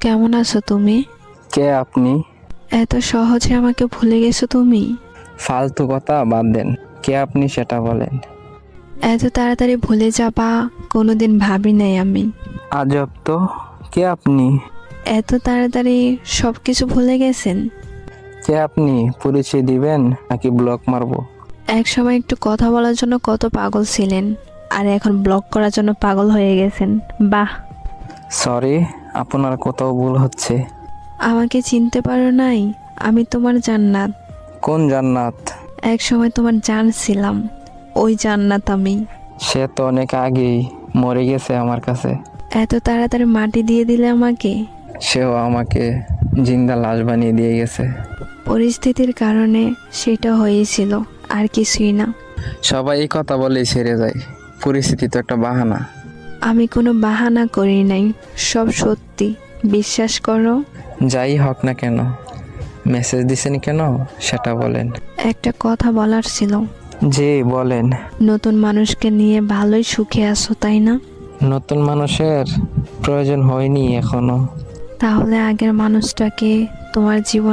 কেমন আছো তুমি? কে আপনি? এত সহজে আমাকে ভুলে গেছো তুমি? ফালতু কথা বাদ দেন। কে আপনি সেটা বলেন। এত তাড়াতাড়ি ভুলে যাবা কোনোদিন ভাবি নাই আমি। আজব তো, কে আপনি? এত তাড়াতাড়ি সবকিছু ভুলে গেছেন? কে আপনি? পরিচয় দিবেন নাকি ব্লক মারবো? এক সময় একটু কথা বলার জন্য কত পাগল ছিলেন, আর এখন ব্লক করার জন্য পাগল হয়ে গেছেন। বাহ! সরি, আপনার কোথাও ভুল হচ্ছে। আমাকে চিনতে পারো নাই? আমি তোমার জান্নাত। কোন জান্নাত? এক সময় তোমার জান ছিলাম, ওই জান্নাত আমি। সে তো অনেক আগেই মরে গেছে আমার কাছে। এত তাড়াতাড়ি মাটি দিয়ে দিলে আমাকে। সেও আমাকে জিন্দা লাশ বানিয়ে দিয়ে গেছে। পরিস্থিতির কারণে সেটা হয়েছিল, আর কিছুই না। সবাই এই কথা বলেই ছেড়ে যায়। পরিস্থিতি তো একটা বাহানা। আমি কোনো বাহানা করি নাই, সব সত্যি, বিশ্বাস করো। যাই হোক না কেন, মেসেজ দিছেন কেন সেটা বলেন। একটা কথা বলার ছিল। জি বলেন। নতুন মানুষকে নিয়ে ভালোই সুখে আছো, তাই না? নতুন মানুষের প্রয়োজন হয়নি এখনো। তাহলে আগের মানুষটাকে তোমার জীবনে